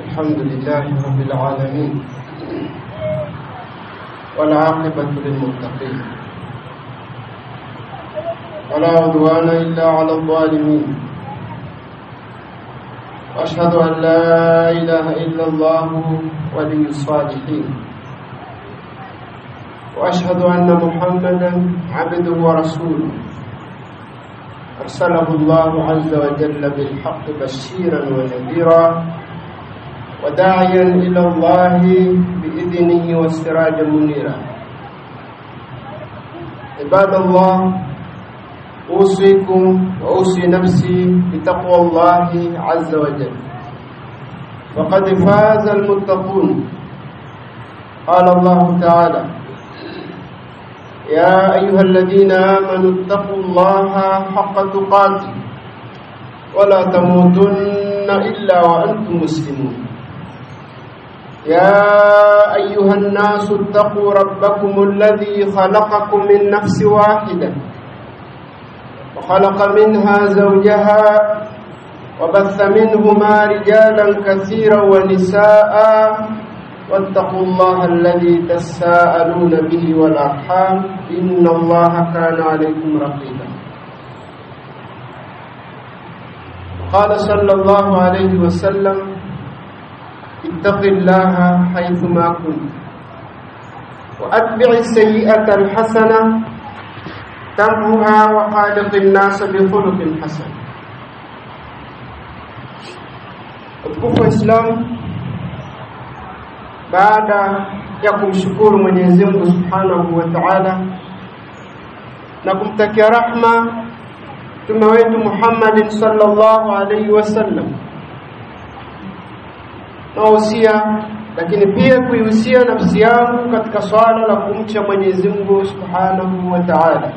الحمد لله رب العالمين والعاقبة للمتقين ولا عدوان إلا على الظالمين وأشهد أن لا إله إلا الله ولي الصالحين وأشهد أن محمدا عبده ورسوله أرسله الله عز وجل بالحق بشيرا ونذيرا وداعيا إلى الله بإذنه وسراجا منيرا. عباد الله، أوصيكم وأوصي نفسي بتقوى الله عز وجل، وقد فاز المتقون. قال الله تعالى: يا أيها الذين آمنوا اتقوا الله حق تقاته ولا تموتن إلا وأنتم مسلمون. يا أيها الناس اتقوا ربكم الذي خلقكم من نفس واحدة وخلق منها زوجها وبث منهما رجالا كثيرا ونساء واتقوا الله الذي تساءلون به والأرحام إن الله كان عليكم رقيبا. قال صلى الله عليه وسلم: اتق الله حيثما كنت وأتبع السيئة الحسنة تمحها وخالق الناس بخلق حسن. Utukufu wa Islam, baada ya kumshukuru Mwenyezi Mungu Subhanahu wa Ta'ala na kumtakia rahma mtume wetu Muhammad sallallahu alayhi wasallam, nausia lakini pia kuihusia nafsi yangu katika swala la kumcha Mwenyezi Mungu Subhanahu wa Ta'ala.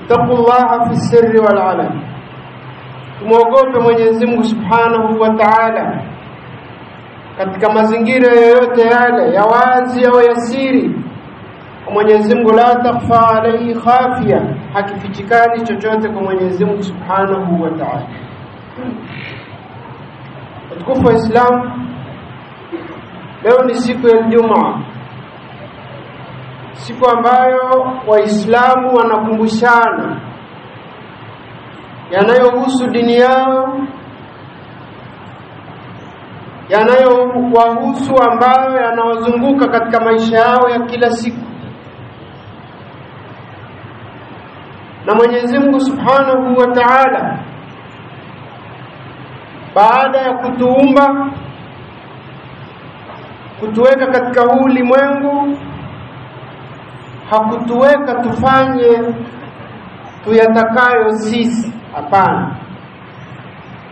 Taqullaha fi sirri wal alan, tumuogope Mwenyezi Mungu Subhanahu wa Ta'ala katika mazingira yoyote yale ya wazi au ya siri. Mwenyezi Mungu la takhfa alayhi khafiya, hakifichikani chochote kwa Mwenyezi Mungu Subhanahu wa Ta'ala. Utukufu wa Islam, leo ni siku ya Ijumaa, siku ambayo Waislamu wanakumbushana yanayohusu dini yao, yanayowahusu ambayo yanawazunguka katika maisha yao ya kila siku. Na Mwenyezi Mungu Subhanahu wa Ta'ala, baada ya kutuumba, kutuweka katika huu ulimwengu, hakutuweka tufanye tuyatakayo sisi, hapana,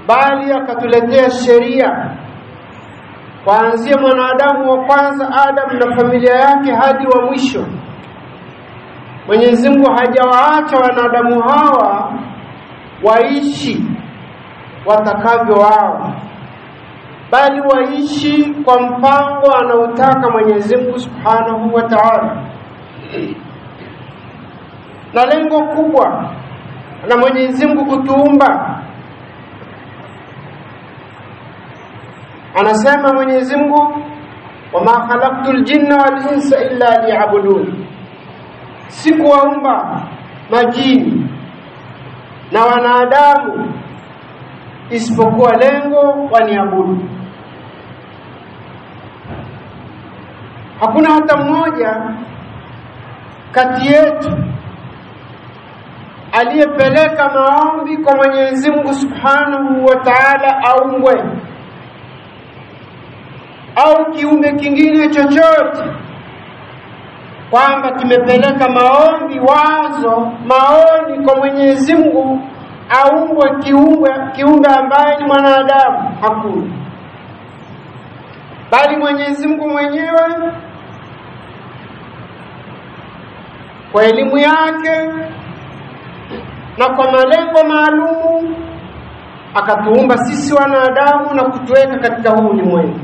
bali akatuletea sheria kuanzia mwanadamu wa kwanza Adam na familia yake hadi wa mwisho. Mwenyezi Mungu hajawaacha wanadamu hawa waishi watakavyo wao, bali waishi kwa mpango anaotaka Mwenyezi Mungu Subhanahu wa Ta'ala. Na lengo kubwa na Mwenyezi Mungu kutuumba, anasema Mwenyezi Mungu: wama khalaqtul jinna wal insa illa liya'budun, sikuwaumba majini na wanadamu isipokuwa lengo waniabudu. Hakuna hata mmoja kati yetu aliyepeleka maombi kwa Mwenyezi Mungu Subhanahu wa Ta'ala aumbwe au kiumbe kingine chochote, kwamba kimepeleka maombi, wazo, maoni kwa Mwenyezi Mungu aumbwe kiumbe ambaye ni mwanadamu. Hakuna, bali Mwenyezi Mungu mwenyewe kwa elimu yake na kwa malengo maalum akatuumba sisi wanadamu na kutuweka katika huu ulimwengu.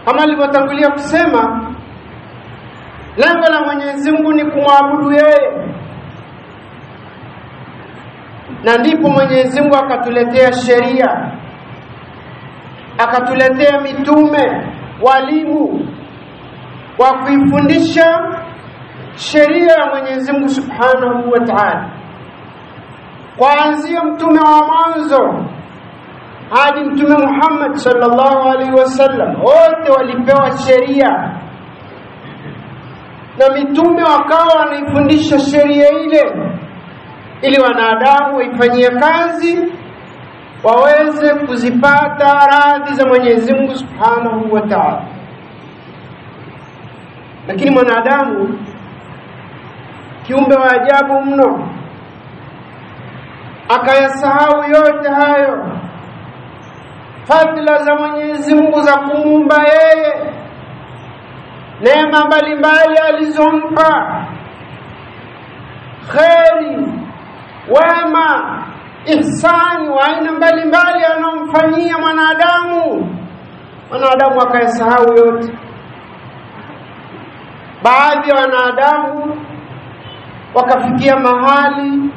Kama nilivyotangulia kusema, lengo la Mwenyezi Mungu ni kumwabudu yeye, Na ndipo Mwenyezi Mungu akatuletea sheria, akatuletea mitume, walimu wa kuifundisha sheria ya Mwenyezi Mungu Subhanahu wa Ta'ala. Kuanzia mtume wa mwanzo hadi mtume Muhammad sallallahu alaihi wasallam, wote walipewa sheria, na mitume wakawa wanaifundisha sheria ile ili wanadamu waifanyie kazi, waweze kuzipata radhi za Mwenyezi Mungu Subhanahu wa Ta'ala. Lakini mwanadamu kiumbe wa ajabu mno, akayasahau yote hayo, fadhila za Mwenyezi Mungu za kumuumba yeye, neema mbalimbali alizompa, kheri, wema, ihsani wa aina mbalimbali anomfanyia mwanadamu. Mwanadamu akayasahau yote. Baadhi ya wanadamu wakafikia mahali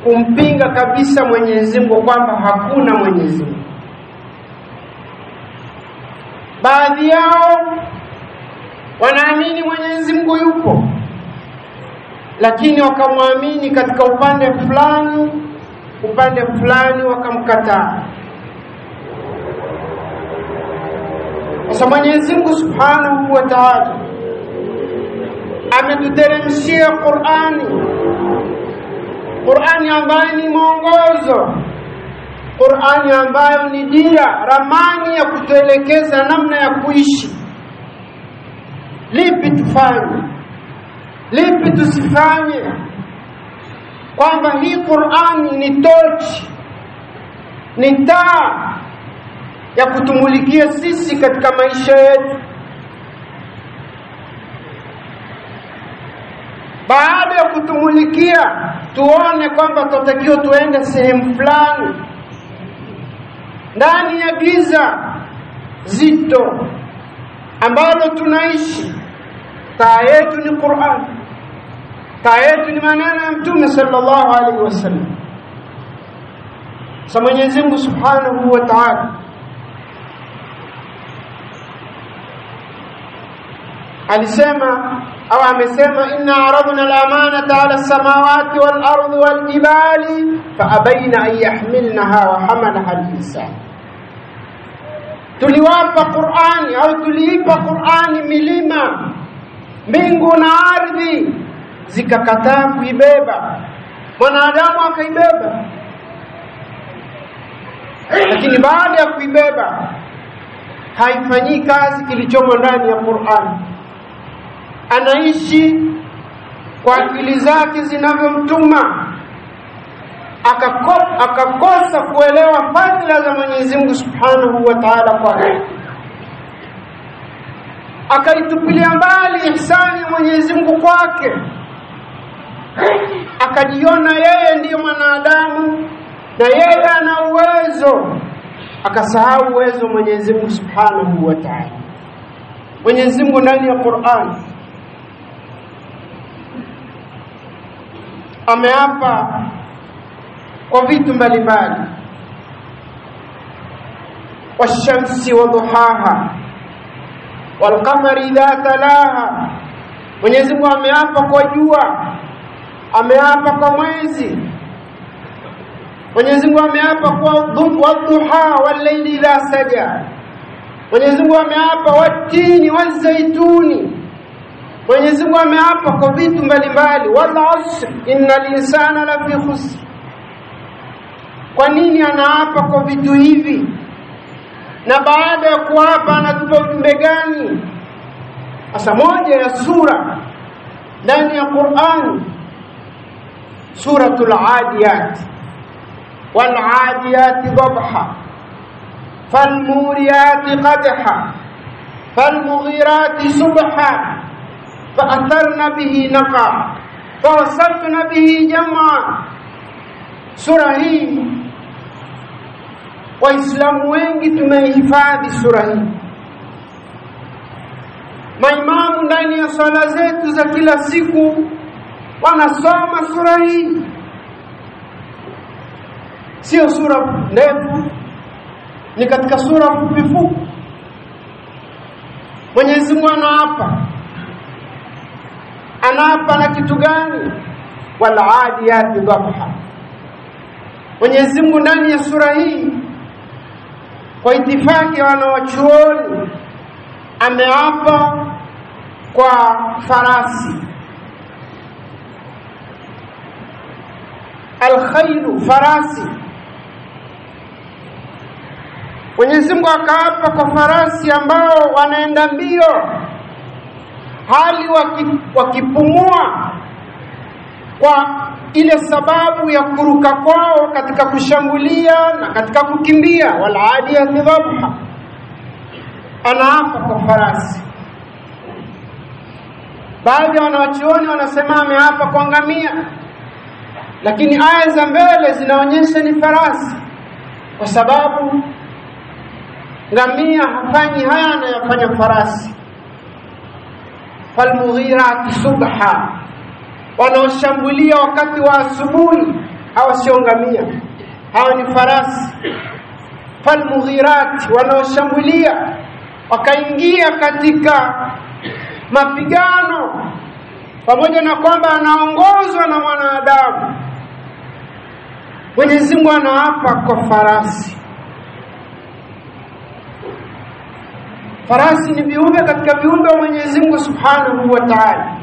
kumpinga kabisa Mwenyezi Mungu, kwamba hakuna Mwenyezi Mungu. Baadhi yao wanaamini Mwenyezi Mungu yupo, lakini wakamwamini katika upande fulani wakamkataa. Sasa Mwenyezi Mungu Subhanahu wa Ta'ala ametuteremshia Qur'ani ambayo ni mwongozo, Qur'ani ambayo ni dira, ramani ya kutuelekeza namna ya kuishi. Lipi tufanye, lipi tusifanye, kwamba hii Qur'ani ni tochi, ni taa ya kutumulikia sisi katika maisha yetu. Baada ya kutumulikia, tuone kwamba tunatakiwa tuende sehemu fulani ndani ya giza zito ambalo tunaishi. Taa yetu ni Qur'an, taa yetu ni maneno ya Mtume sallallahu alaihi wasallam. Sa Mwenyezi Mungu Subhanahu wa Ta'ala alisema au amesema, inna aradna al-amanata 'ala as-samawati wal-ardi wal-jibali fa abayna an yahmilnaha wa hamalaha al-insan. Tuliwapa Qur'ani au tuliipa Qur'ani milima, mbingu na ardhi, zikakataa kuibeba. Mwanadamu akaibeba, lakini baada ya kuibeba haifanyii kazi kilichomo ndani ya Qur'ani. Anaishi kwa akili zake zinavyomtuma, akakosa kuelewa fadhila za Mwenyezi Mungu Subhanahu wa Ta'ala kwake, akaitupilia mbali ihsani ya Mwenyezi Mungu kwake, akajiona yeye ndiyo mwanadamu na yeye ana uwezo, akasahau uwezo Mwenyezi Mungu Subhanahu wa Ta'ala. Mwenyezi Mungu ndani ya Qur'an ameapa kwa vitu mbalimbali, washamsi wa duhaha walqamari idha talaha. Mwenyezi Mungu ameapa kwa jua, ameapa kwa mwezi. Mwenyezi Mungu ameapa kwa wadhuha wal-layli idha saja. Mwenyezi Mungu ameapa watini wazaituni. Mwenyezi Mungu ameapa kwa vitu mbalimbali, wal asr innal insana lafi khusr. Kwa nini anaapa kwa vitu hivi? Na baada ya kuapa anatupa ujumbe gani? Asa moja ya sura ndani ya Qur'an, suratul Adiyat, wal Adiyati dhabha, fal Muriyati qadha, fal Mughirati subha, fa atharna bihi naqa, fa wasafna bihi jam'a. Sura hii Waislamu wengi tumehifadhi sura hii. Maimamu ndani ya swala zetu za kila siku wanasoma sura hii. sio sura ndefu, ni katika sura fupi. Mwenyezi Mungu anaapa na kitu gani? Wal adiyati dhabha. Mwenyezi Mungu ndani ya sura hii kwa itifaki wanawachuoni ameapa kwa farasi. Al-khayl, farasi. Mwenyezi Mungu akaapa kwa farasi ambao wanaenda mbio, hali wakipumua kwa ile sababu ya kuruka kwao katika kushambulia na katika kukimbia. Wal adiyati dhabha, anaapa kwa farasi. Baadhi ya wanawachuoni wanasema ameapa kwa ngamia, lakini aya za mbele zinaonyesha ni farasi, kwa sababu ngamia hafanyi haya anayofanya farasi. Falmughirati subha, wanaoshambulia wakati wa asubuhi, hawa sio ngamia, hawa ni farasi. Falmughirati, wanaoshambulia wakaingia katika mapigano, pamoja na kwamba anaongozwa na mwanadamu. Mwenyezi Mungu anaapa kwa farasi. Farasi ni viumbe katika viumbe wa Mwenyezi Mungu Subhanahu wa Ta'ala.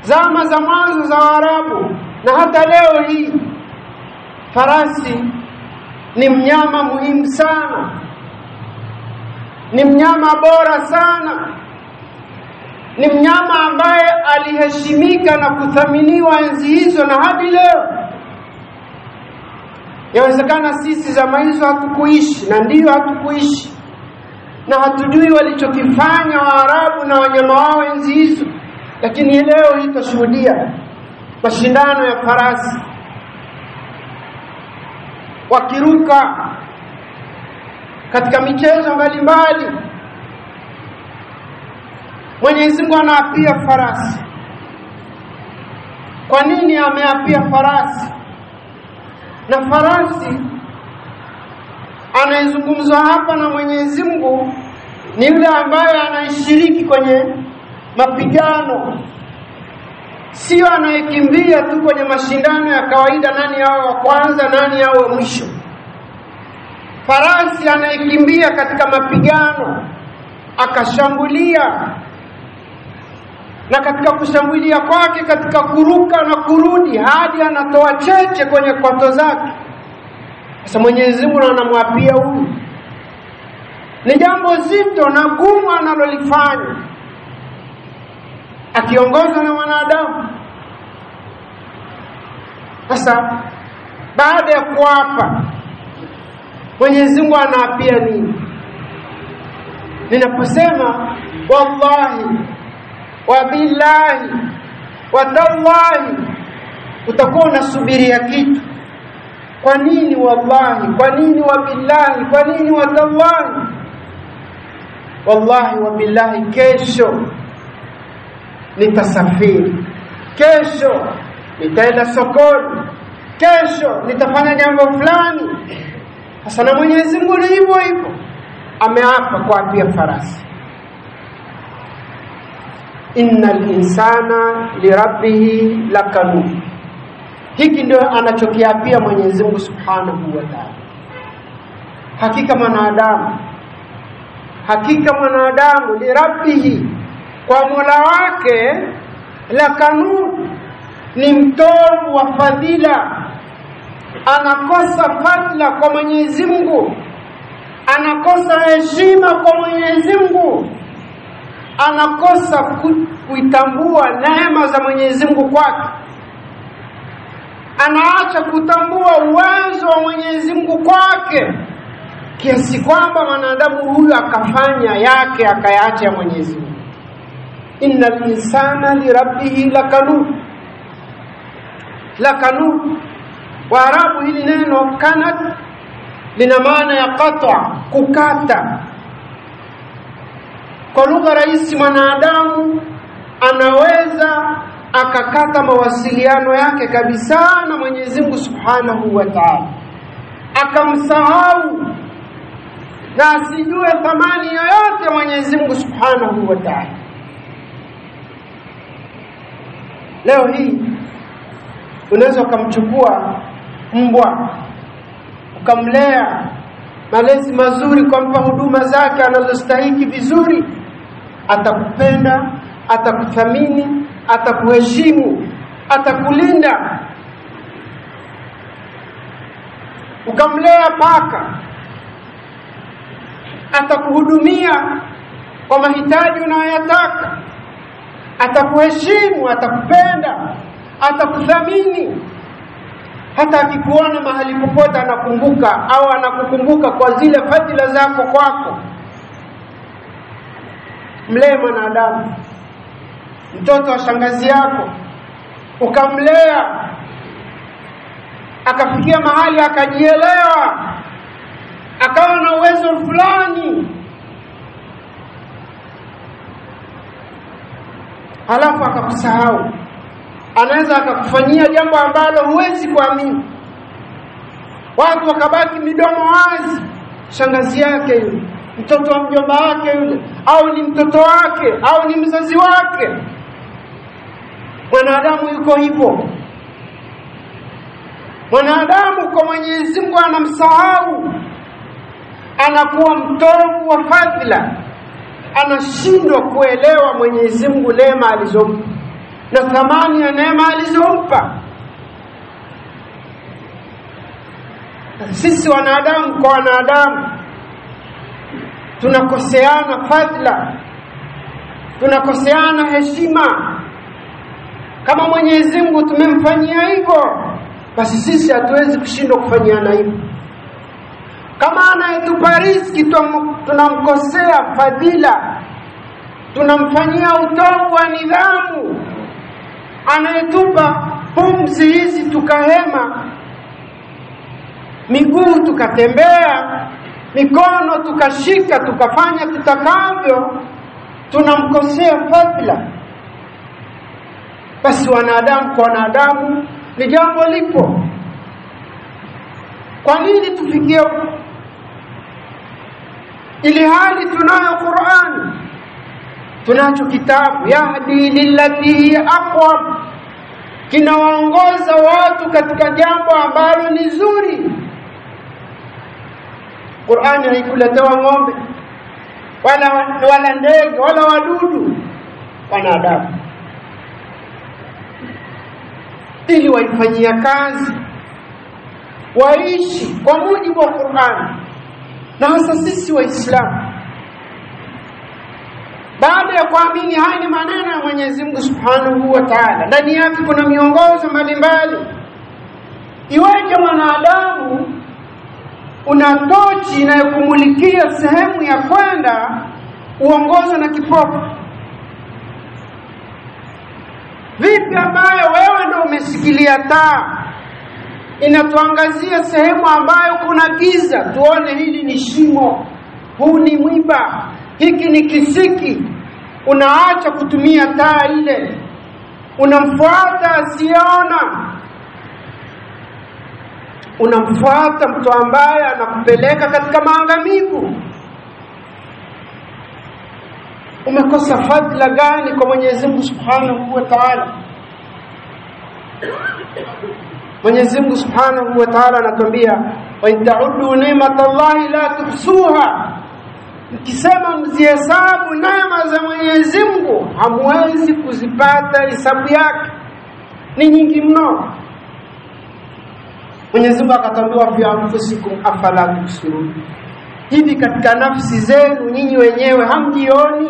Zama za mwanzo za Waarabu na hata leo hii, farasi ni mnyama muhimu sana, ni mnyama bora sana, ni mnyama ambaye aliheshimika na kuthaminiwa enzi hizo na hadi leo. Yawezekana sisi zama hizo hatukuishi, na ndiyo hatukuishi, na hatujui walichokifanya Waarabu na wanyama wao enzi hizo, lakini leo hii tutashuhudia mashindano ya farasi wakiruka katika michezo mbalimbali. Mwenyezi Mungu anaapia farasi. Kwa nini ameapia farasi? Na farasi anayezungumzwa hapa na Mwenyezi Mungu ni yule ambaye anashiriki kwenye mapigano, sio anayekimbia tu kwenye mashindano ya kawaida, nani awe wa kwanza, nani awe wa mwisho. Farasi anayekimbia katika mapigano akashambulia, na katika kushambulia kwake, katika kuruka na kurudi, hadi anatoa cheche kwenye kwato zake. Sasa Mwenyezi Mungu anamwapia huyu, ni jambo zito na gumu analolifanya, akiongozwa na wanadamu. Sasa baada ya kuapa, Mwenyezi Mungu anaapia nini? Ninaposema wallahi wa billahi wa tallahi, utakuwa unasubiria kitu. Kwa nini wallahi? Kwa nini wa billahi? Kwa nini wa tallahi? Wallahi wa billahi, kesho nitasafiri, kesho nitaenda sokoni, kesho nitafanya jambo fulani. Sasa na Mwenyezi Mungu ni hivyo hivyo, ameapa kwa apia farasi. Innal insana lirabbihi lakanu, hiki ndio anachokiapia Mwenyezi Mungu Subhanahu wa Ta'ala. Hakika mwanadamu lirabbihi, kwa Mola wake, lakanu, ni mtovu wa fadhila, anakosa fadhila kwa Mwenyezi Mungu, anakosa heshima kwa Mwenyezi Mungu, anakosa kuitambua neema za Mwenyezi Mungu kwake, anaacha kutambua uwezo wa Mwenyezi Mungu kwake, kiasi kwamba mwanadamu huyu akafanya yake akayaacha ya Mwenyezi Mungu. Innal insana lirabbihi lakanu. Waarabu hili neno kanat lina maana ya qat'a, kukata. Kwa lugha rahisi, mwanadamu anaweza akakata mawasiliano yake kabisa na Mwenyezi Mungu Subhanahu wa Ta'ala, akamsahau na asijue thamani yoyote Mwenyezi Mungu Subhanahu wa Ta'ala. Leo hii unaweza kumchukua mbwa ukamlea malezi mazuri, kumpa huduma zake anazostahili vizuri, atakupenda, atakuthamini, atakuheshimu, atakulinda. Ukamlea paka, atakuhudumia kwa mahitaji unayotaka, atakuheshimu, atakupenda, atakuthamini. Hata akikuona mahali popote anakumbuka au anakukumbuka kwa zile fadhila zako kwako. Mlee mwanadamu. Mtoto wa shangazi yako ukamlea akafikia mahali akajielewa, akawa na uwezo fulani, halafu akakusahau, anaweza akakufanyia jambo ambalo huwezi kuamini. Watu wakabaki midomo wazi. Shangazi yake yule, mtoto wa mjomba wake yule, au ni mtoto wake, au ni mzazi wake. Mwanadamu yuko hivyo. Mwanadamu kwa Mwenyezi Mungu anamsahau, anakuwa mtovu wa fadhila, anashindwa kuelewa Mwenyezi Mungu neema alizompa na thamani ya neema alizompa. Sisi wanadamu kwa wanadamu tunakoseana fadhila, tunakoseana heshima. Kama Mwenyezi Mungu tumemfanyia hivyo, basi sisi hatuwezi kushindwa kufanyiana hivyo. Kama anayetupa riziki tunamkosea fadhila, tunamfanyia utovu wa nidhamu. Anayetupa pumzi hizi tukahema, miguu tukatembea, mikono tukashika, tukafanya tutakavyo, tunamkosea fadhila. Basi wanadamu kwa wanadamu ni jambo lipo. Kwa nini tufikie ili hali tunayo Qur'an, tunacho kitabu yahdi lillati hiya aqwam, kinawaongoza watu katika jambo ambalo ni zuri. Qur'ani haikuletewa ng'ombe wala ndege wala wadudu, wanadamu, ili waifanyia kazi, waishi kwa mujibu wa Qur'an. Na hasa sisi Waislamu, baada ya kuamini haya ni maneno ya Mwenyezi Mungu Subhanahu wa Ta'ala, ndani yake kuna miongozo mbalimbali. Iweje mwanadamu una tochi inayokumulikia sehemu ya kwenda uongozwe na kipofu? Vipi ambayo wewe ndio umeshikilia taa inatuangazia sehemu ambayo kuna giza, tuone hili ni shimo, huu ni mwiba, hiki ni kisiki, unaacha kutumia taa ile, unamfuata asiona, unamfuata mtu ambaye anakupeleka katika maangamivu? Umekosa fadhila gani kwa Mwenyezi Mungu Subhanahu wa Ta'ala? Mwenyezi Mungu Subhanahu wa Ta'ala anatuambia, wa in ta'uddu ni'matallahi la tuhsuha, mkisema mzihesabu neema za Mwenyezi Mungu hamwezi kuzipata hesabu yake, ni nyingi mno. Mwenyezi Mungu akatambua fi anfusikum afala tubsirun, hivi katika nafsi zenu nyinyi wenyewe hamjioni?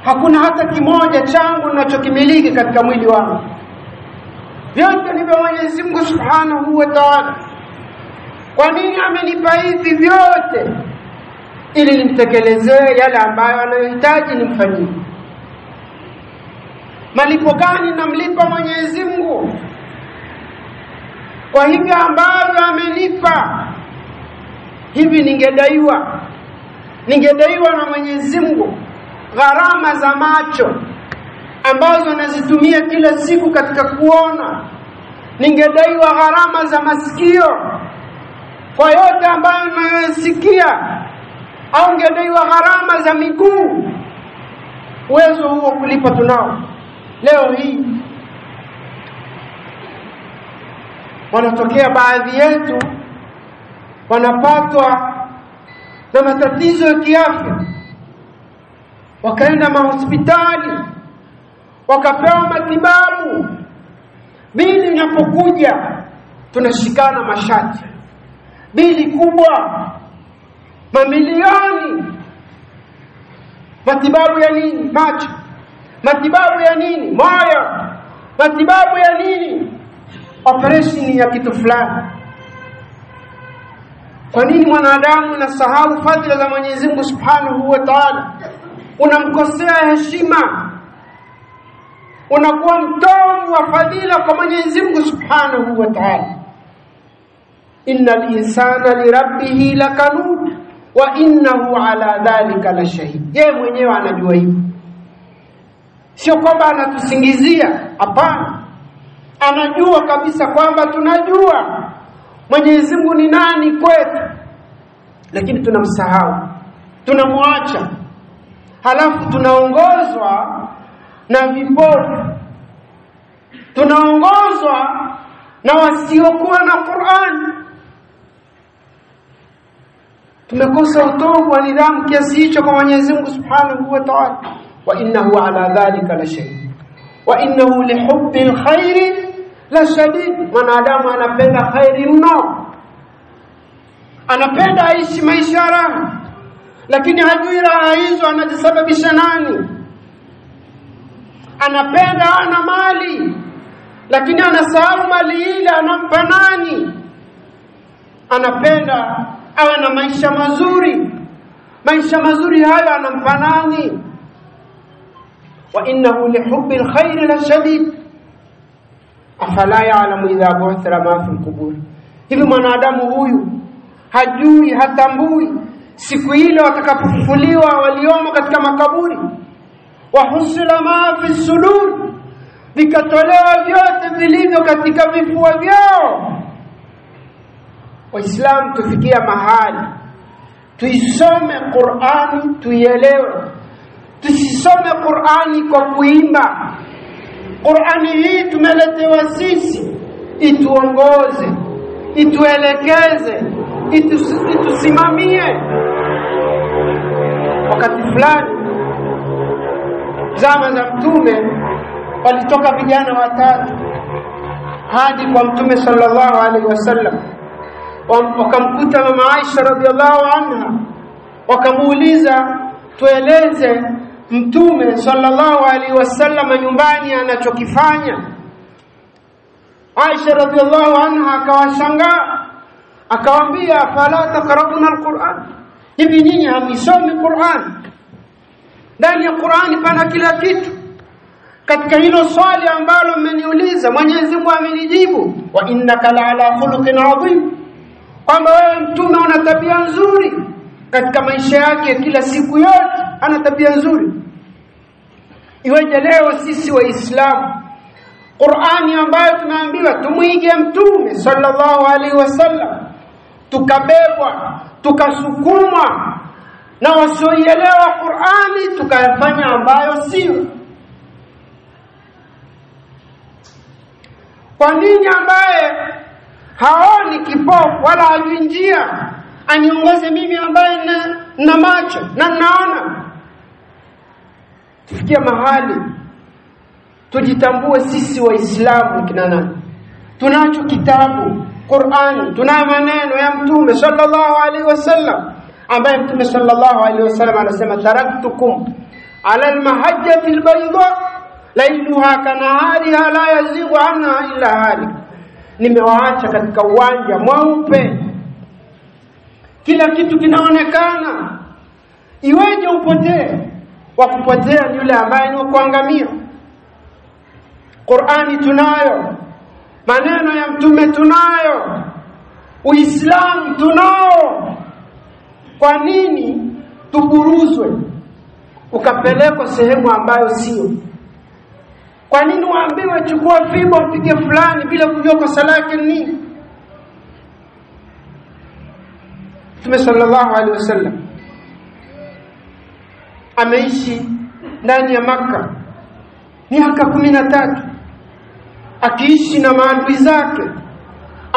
Hakuna hata kimoja changu ninachokimiliki katika mwili wangu, vyote ni vya Mwenyezi Mungu Subhanahu wa Ta'ala. Kwa nini amenipa hivi vyote? Ili nimtekelezee yale ambayo anayohitaji nimfanyie. Malipo gani namlipa Mwenyezi Mungu kwa hivi ambavyo amenipa? Hivi ningedaiwa na Mwenyezi Mungu gharama za macho ambazo nazitumia kila siku katika kuona, ningedaiwa gharama za masikio kwa yote ambayo ninayosikia, au ngedaiwa gharama za miguu. Uwezo huo kulipa tunao. Leo hii wanatokea baadhi yetu wanapatwa na matatizo ya kiafya, wakaenda mahospitali, wakapewa matibabu. Bili inapokuja tunashikana mashati, bili kubwa, mamilioni. Matibabu ya nini? Macho. Matibabu ya nini? Moyo. Matibabu ya nini? Operation ya kitu fulani. Kwa nini mwanadamu anasahau fadhila za Mwenyezi Mungu Subhanahu wa Ta'ala? Unamkosea heshima, unakuwa mtovu wa fadhila kwa Mwenyezi Mungu Subhanahu wa Ta'ala. Innal insana lirabbih lakanud wa innahu ala dhalika lashahid. Yeye mwenyewe anajua hivyo, sio kwamba anatusingizia. Hapana, anajua kabisa kwamba tunajua Mwenyezi Mungu ni nani kwetu, lakini tunamsahau, tunamwacha. Halafu tunaongozwa na vipofu, tunaongozwa na wasiokuwa na Qur'an. Tumekosa utovu wa nidhamu kiasi hicho kwa Mwenyezi Mungu Subhanahu wa Ta'ala. Wa innahu ala dhalika la shahid wa innahu lihubbil khairi la shadid. Mwanadamu anapenda khairi mno, anapenda aishi maisha raha, lakini hajui raha hizo anajisababisha nani. Anapenda ana mali, lakini anasahau mali ile anampa nani. Anapenda awe na maisha mazuri, maisha mazuri hayo anampa nani. Wa innahu lihubbil khairi la shadid afala ya'lamu idha bu'thira ma fil qubur. Hivi mwanadamu huyu hajui, hatambui siku ile watakapofufuliwa waliomo katika makaburi. Wa husila ma fi sudur, vikatolewa vyote vilivyo katika vifua vyao. Waislamu tufikia mahali tuisome Qur'ani tuielewe, tusisome Qur'ani kwa kuimba. Qur'ani hii tumeletewa sisi ituongoze, ituelekeze, itusimamie. Wakati fulani zama za Mtume walitoka vijana watatu hadi kwa Mtume sallallahu alaihi wasallam. Wakamkuta mama Aisha radhiallahu anha, wakamuuliza, tueleze Mtume sallallahu alaihi wasallam nyumbani anachokifanya. Aisha radhiallahu anha akawashangaa, akawaambia, fala taqra'una alquran, hivi nyinyi hamisomi Qur'an? Ndani ya Qur'ani pana kila kitu. Katika hilo swali ambalo mmeniuliza, Mwenyezi Mungu amenijibu, wa innaka la'ala khuluqin 'adhim, kwamba wewe Mtume una tabia nzuri. Katika maisha yake kila siku yote ana tabia nzuri. Iweje leo sisi Waislamu Qur'ani ambayo tunaambiwa tumuige Mtume sallallahu alaihi wasallam, tukabebwa, tukasukumwa na wasioielewa Qur'ani, tukayafanya ambayo sio? Kwa nini ambaye haoni, kipofu wala hajui njia, aniongoze mimi ambaye na macho na naona? Tufikia mahali tujitambue sisi Waislamu kina nani. Tunacho kitabu Qur'ani, tunayo maneno ya Mtume sallallahu alaihi wasallam, ambaye Mtume sallallahu alaihi wasallam anasema, taraktukum ala almahajjati albayda lailuha kanahariha la yazighu anha illa halik. Nimewaacha katika uwanja mweupe, kila kitu kinaonekana. Iweje upotee? Wa kupotea ni yule ambaye ni kuangamia. Qur'ani tunayo, maneno ya Mtume tunayo, Uislamu tunao. Kwa nini tuburuzwe ukapelekwa sehemu ambayo sio? Kwa nini waambiwe chukua fimbo mpige fulani bila kujua kosa lake nini? Mtume sallallahu alaihi wasallam ameishi ndani ya Makka miaka 13 akiishi na maadui zake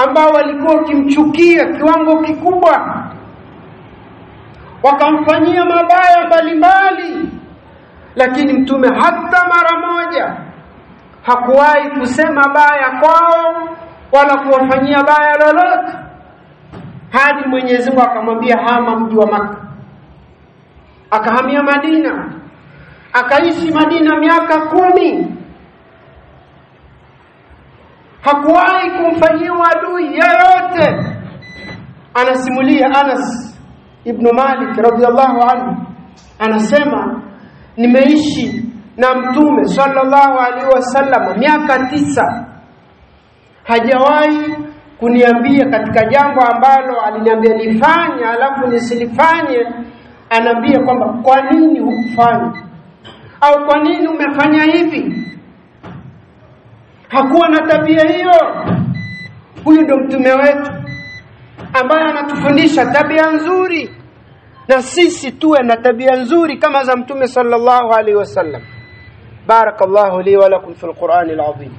ambao walikuwa wakimchukia kiwango kikubwa, wakamfanyia mabaya mbalimbali, lakini mtume hata mara moja hakuwahi kusema baya kwao wala kuwafanyia baya lolote, hadi Mwenyezi Mungu akamwambia hama mji wa Makka. Akahamia Madina, akaishi Madina miaka 10. Hakuwahi kumfanyia adui yeyote. Anasimulia Anas ibn Malik radhiyallahu anhu, anasema nimeishi na Mtume sallallahu alaihi wasallam miaka 9. Hajawahi kuniambia katika jambo ambalo aliniambia nifanye alafu nisilifanye, anambia kwamba kwa nini hukufanya au kwa nini umefanya hivi. Hakuwa na tabia hiyo. Huyu ndo mtume wetu ambaye anatufundisha tabia nzuri, na sisi tuwe na tabia nzuri kama za Mtume sallallahu alaihi wasallam. Barakallahu li wa lakum fil Qur'anil azim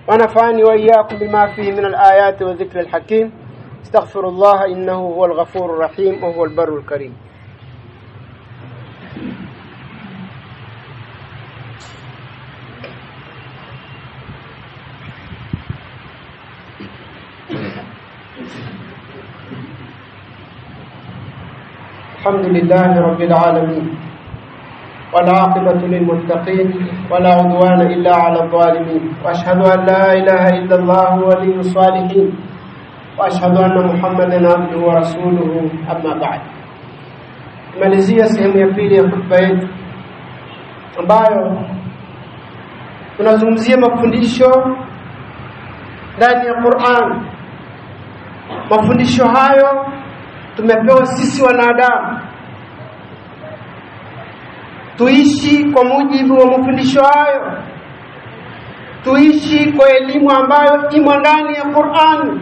wa nafa'ani wa iyyakum bima fihi min al-ayati wa dhikril hakim. Astaghfirullah innahu huwal ghafurur rahim wa huwal barrul karim. الحمد لله رب العالمين والعاقبة للمتقين ولا عدوان إلا على الظالمين وأشهد أن لا إله إلا الله ولي الصالحين وأشهد أن محمدا عبده ورسوله أما بعد. Malizia sehemu ya pili ya khutba yetu ambayo tunazungumzia mafundisho ndani ya Qur'an. Mafundisho hayo tumepewa sisi wanadamu, tuishi kwa mujibu wa mafundisho hayo, tuishi kwa elimu ambayo imo ndani ya Qur'an,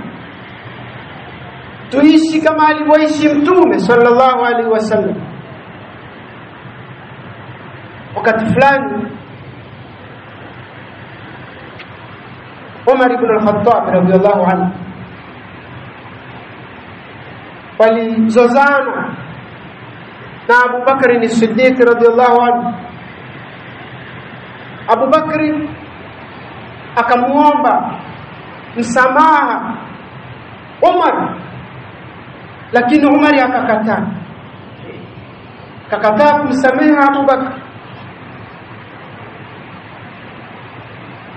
tuishi kama alivyoishi Mtume sallallahu alaihi wasallam. Wakati fulani Umar ibn al-Khattab radhiyallahu anhu walizozana na Abu Bakr as-Siddiq radhiyallahu anhu. Abu Bakr akamuomba msamaha Umar, lakini Umar akakataa kumsamehe Abu Bakr.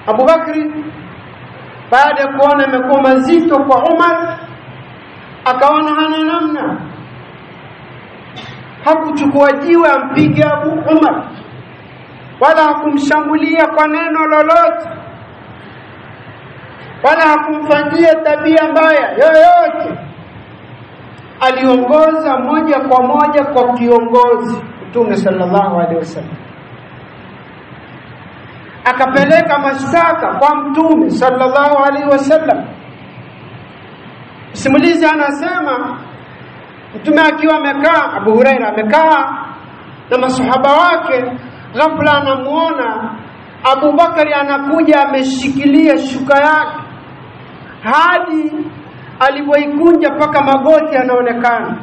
Abu Bakr baada ya kuona imekuwa mazito kwa Umar, akaona hana namna, hakuchukua jiwe ampige Abu Umar wala hakumshambulia kwa neno lolote wala hakumfanyia tabia mbaya yoyote. Aliongoza moja kwa moja kwa kiongozi Mtume sallallahu alaihi wasallam, akapeleka mashtaka kwa Mtume sallallahu alaihi wasallam. Simulizi anasema Mtume akiwa amekaa, Abu Huraira amekaa na masahaba wake, ghafla anamuona Abu Bakari anakuja ameshikilia shuka yake hadi alipoikunja paka magoti anaonekana.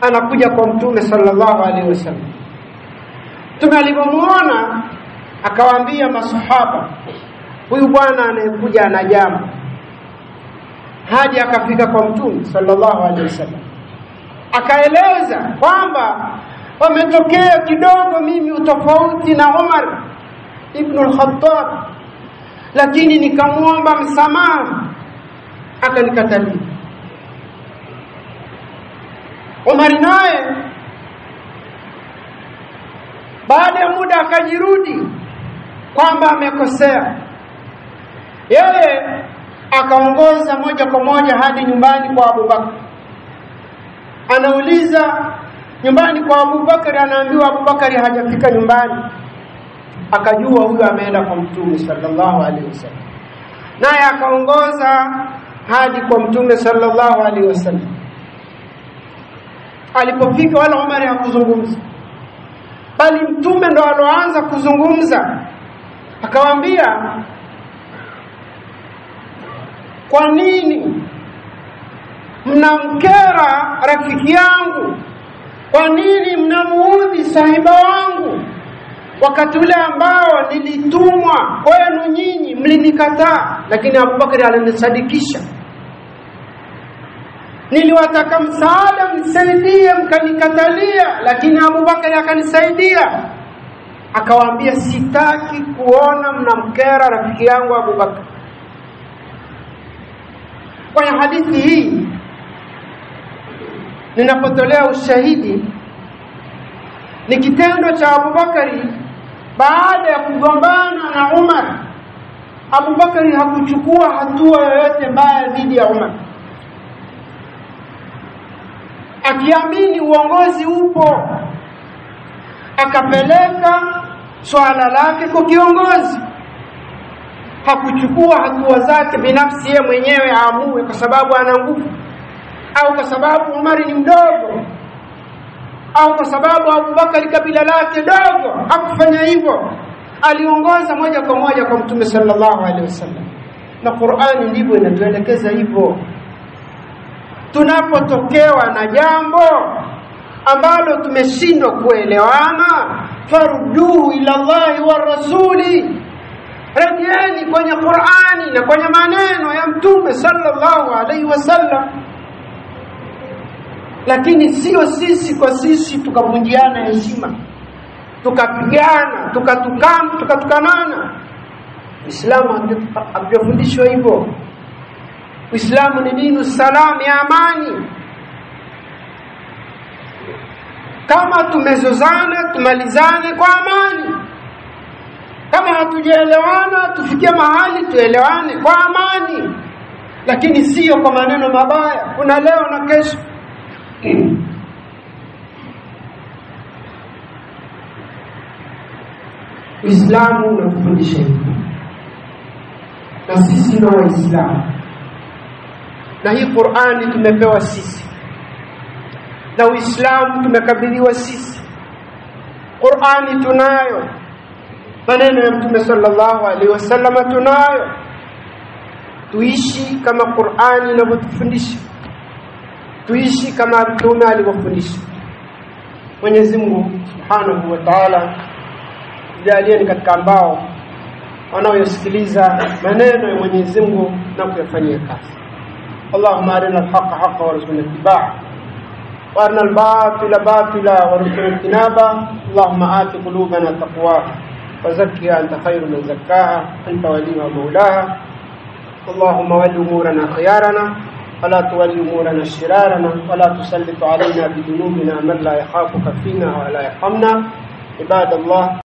Anakuja kwa Mtume sallallahu alaihi wasallam. Mtume alipomuona akawaambia masahaba, huyu bwana anayekuja ana jambo. Hadi akafika kwa Mtume sallallahu alaihi wasallam, akaeleza kwamba wametokea kidogo mimi utofauti na Umar ibn al-Khattab, lakini nikamuomba msamaha akanikatalia. Umar naye baada ya muda akajirudi kwamba amekosea. Yeye akaongoza moja kwa moja hadi nyumbani kwa Abu Bakr. Anauliza nyumbani kwa Abu Bakr, anaambiwa Abu Bakr hajafika nyumbani. akajua huyu ameenda kwa Mtume sallallahu alaihi wasallam, naye akaongoza hadi kwa Mtume sallallahu alaihi wasallam. Alipofika wala Umar hakuzungumza, bali Mtume ndo aloanza kuzungumza. Akawaambia, kwa nini mnamkera rafiki yangu? Kwa nini mnamuudhi sahiba wangu? Wakati ule ambao nilitumwa kwenu nyinyi mlinikataa, lakini Abubakar alinisadikisha. Niliwataka msaada mnisaidie, mkanikatalia, lakini Abubakar akanisaidia. Akawaambia, sitaki kuona mnamkera rafiki yangu Abubakar. Kwa hadithi hii ninapotolea ushahidi ni kitendo cha Abubakari baada ya kugombana na Umar. Abubakari hakuchukua hatua yoyote mbaya dhidi ya Umar, akiamini uongozi upo, akapeleka swala lake kwa kiongozi. Hakuchukua hatua zake binafsi yeye mwenyewe aamue kwa sababu ana nguvu, au kwa sababu Umar ni mdogo, au kwa sababu Abubakar kabila lake dogo. Hakufanya hivyo, aliongoza moja kwa moja kwa Mtume sallallahu alaihi wasallam, na Qur'ani ndivyo inatuelekeza hivyo. Tunapotokewa na jambo ambalo tumeshindwa kuelewana, farudduhu ila Allahi wa rasuli, rejeni kwenye Qur'ani na kwenye maneno ya Mtume sallallahu alaihi wasallam. Lakini sio sisi kwa sisi tukavunjiana heshima, tukapigana, tukatukanana. Uislamu hakufundishwa hivyo. Uislamu ni dini salam, ya amani. Kama tumezozana, tumalizane kwa amani. Kama hatujaelewana, tufikie mahali tuelewane kwa amani, lakini sio kwa maneno mabaya. Kuna leo na kesho. Uislamu unatufundisha hivyo, na sisi ndio Waislamu, na hii Qur'ani tumepewa sisi, na Uislamu tumekabidhiwa sisi. Qur'ani tunayo, maneno ya Mtume sallallahu alaihi wasallam tunayo. Tuishi kama Qur'ani inavyotufundisha, tuishi kama Mtume alivyofundisha. Mwenyezi Mungu Subhanahu wa Ta'ala jalieni katika ambao wanaoyasikiliza maneno ya Mwenyezi Mungu na kuyafanyia kazi. Allahumma arina al-haqqa haqqan warzuqna ittiba'ah, wa arina al-batila batila warzuqna ijtinaba. Allahumma ati qulubana taqwaha wa zakkiha anta khayru man zakkaha anta waliyuha wa mawlaha. Allahumma walli umurana khiyarana ولا تولي أمورنا شرارنا ولا تسلط علينا بذنوبنا من لا يخافك فينا ولا يرحمنا. عباد الله.